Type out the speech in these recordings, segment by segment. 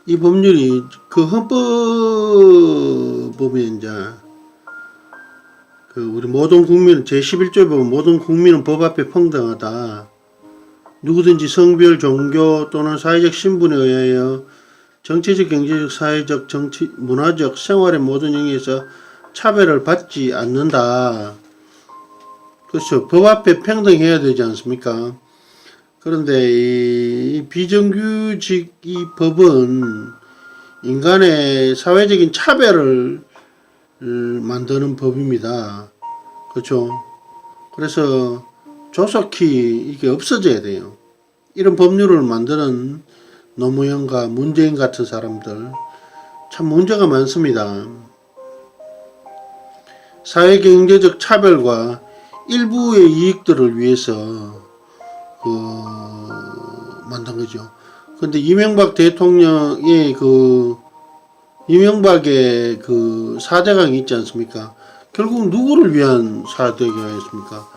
이 법률이 그 헌법 보면 이제 그 우리 모든 국민 제11조에 보면 모든 국민은 법 앞에 평등하다. 누구든지 성별, 종교 또는 사회적 신분에 의하여 정치적, 경제적, 사회적, 정치, 문화적, 생활의 모든 영역에서 차별을 받지 않는다. 그렇죠. 법 앞에 평등해야 되지 않습니까? 그런데 이 비정규직 이 법은 인간의 사회적인 차별을 만드는 법입니다. 그렇죠. 그래서 조속히 이게 없어져야 돼요. 이런 법률을 만드는 노무현과 문재인 같은 사람들 참 문제가 많습니다. 사회경제적 차별과 일부의 이익들을 위해서 만든 거죠. 근데 이명박 대통령의 이명박의 그 4대강이 있지 않습니까? 결국 누구를 위한 4대강이었습니까?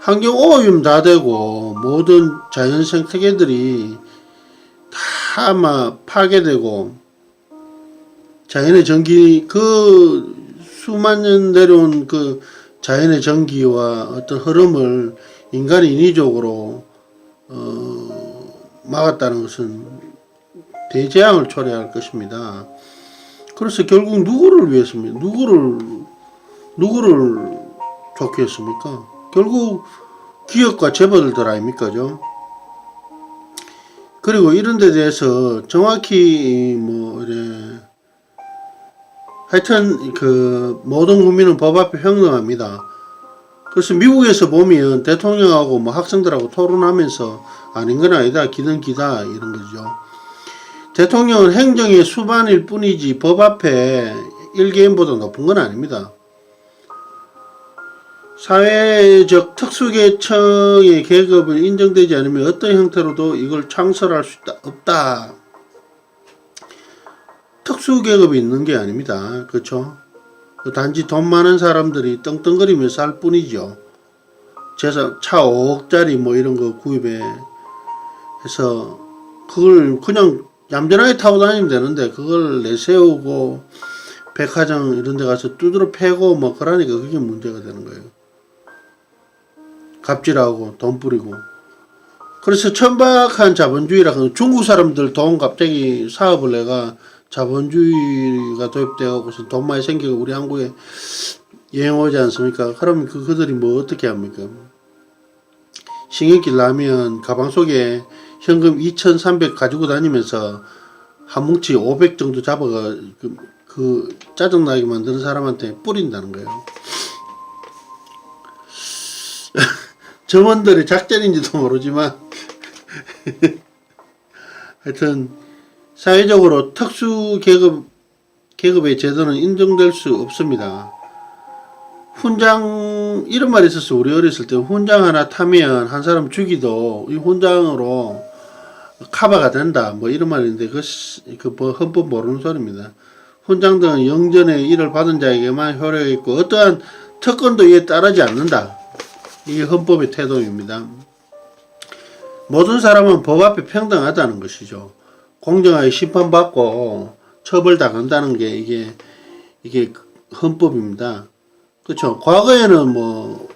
환경오염 다 되고 모든 자연 생태계들이 다 막 파괴되고 자연의 전기 그 수만 년 내려온 그 자연의 전기와 어떤 흐름을 인간이 인위적으로 막았다는 것은 대재앙을 초래할 것입니다. 그래서 결국 누구를 위해서입니까? 누구를 좋게 했습니까? 결국 기업과 재벌들 아닙니까죠? 그리고 이런 데 대해서 정확히 하여튼 그 모든 국민은 법 앞에 평등합니다. 그래서 미국에서 보면 대통령하고 학생들하고 토론하면서 아닌 건 아니다, 기는 기다 이런 거죠. 대통령은 행정의 수반일 뿐이지 법 앞에 일개인보다 높은 건 아닙니다. 사회적 특수계층의 계급을 인정되지 않으면 어떤 형태로도 이걸 창설할 수 없다. 특수계급이 있는 게 아닙니다. 그렇죠? 단지 돈 많은 사람들이 떵떵거리며 살 뿐이죠. 재산, 차 5억짜리 이런 거 구입해 해서 그걸 그냥 얌전하게 타고 다니면 되는데 그걸 내세우고 백화점 이런 데 가서 두드러 패고 그러니까 그게 문제가 되는 거예요. 갑질하고 돈 뿌리고. 그래서 천박한 자본주의라 중국 사람들 돈 갑자기 사업을 내가 자본주의가 도입되어서 돈 많이 생기고 우리 한국에 여행 오지 않습니까? 그러면 그들이 어떻게 합니까? 신경길 라면 가방 속에 현금 2,300 가지고 다니면서 한 뭉치 500 정도 잡아가 그 짜증나게 만드는 사람한테 뿌린다는 거예요. 점원들의 작전인지도 모르지만 하여튼 사회적으로 계급의 제도는 인정될 수 없습니다. 훈장 이런 말이 있었어요. 우리 어렸을 때 훈장 하나 타면 한 사람 죽이도 이 훈장으로 커버가 된다 이런 말인데 그 헌법 모르는 소리입니다. 훈장 등은 영전의 일을 받은 자에게만 효력이 있고 어떠한 특권도 이에 따르지 않는다. 이게 헌법의 태도입니다. 모든 사람은 법 앞에 평등하다는 것이죠. 공정하게 심판받고 처벌당한다는 게 이게 헌법입니다. 그렇죠. 과거에는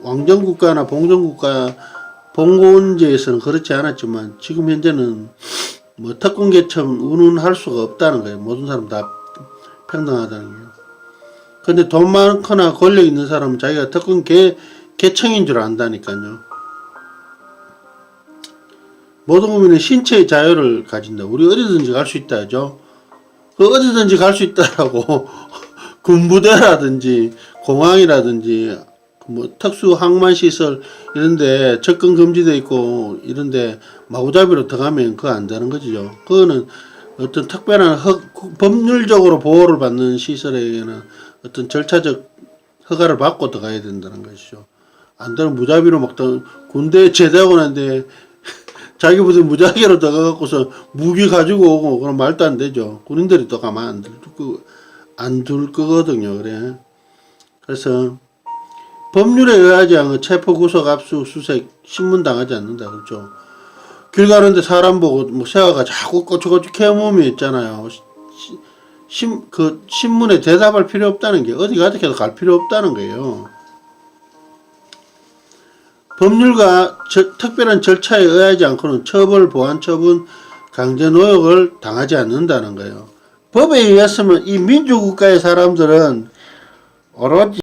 왕정국가나 봉건국가 봉건제에서는 그렇지 않았지만 지금 현재는 특권계층 운운할 수가 없다는 거예요. 모든 사람 다 평등하다는 거예요. 근데 돈 많거나 권력 있는 사람은 자기가 특권 계층인 줄 안다니까요. 모든 국민은 신체의 자유를 가진다. 우리 어디든지 갈 수 있다 하죠. 그 어디든지 갈 수 있다라고 군부대라든지 공항이라든지 특수 항만시설 이런데 접근 금지되어 있고 이런데 마구잡이로 들어가면 그거 안 되는 거죠. 그거는 어떤 특별한 법률적으로 보호를 받는 시설에게는 어떤 절차적 허가를 받고 들어가야 된다는 것이죠. 안 되면 무자비로 군대에 제대하고 난데 자기 부대 무작위로 들어가갖고서 무기 가지고 오고 그럼 말도 안 되죠. 군인들이 또 가만 안 둘 거거든요. 그래. 그래서 법률에 의하지 않고 체포 구속 압수 수색 신문 당하지 않는다. 그렇죠. 길 가는데 사람 보고 뭐 새가 자꾸 꼬치꼬치 캐몸이 있잖아요. 신문에 대답할 필요 없다는 게 어디 가득해도 갈 필요 없다는 거예요. 법률과 특별한 절차에 의하지 않고는 처벌, 보안 처분, 강제 노역을 당하지 않는다는 거예요. 법에 의했으면 이 민주국가의 사람들은 오로지